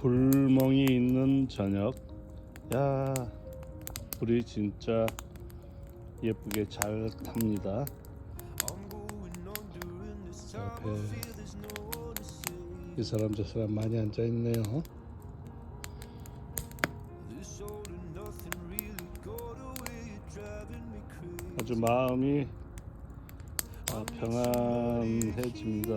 불멍이 있는 저녁. 야, 불이 진짜 예쁘게 잘 탑니다. 옆에 이 사람 저 사람 많이 앉아 있네요. 아주 마음이 평안해집니다.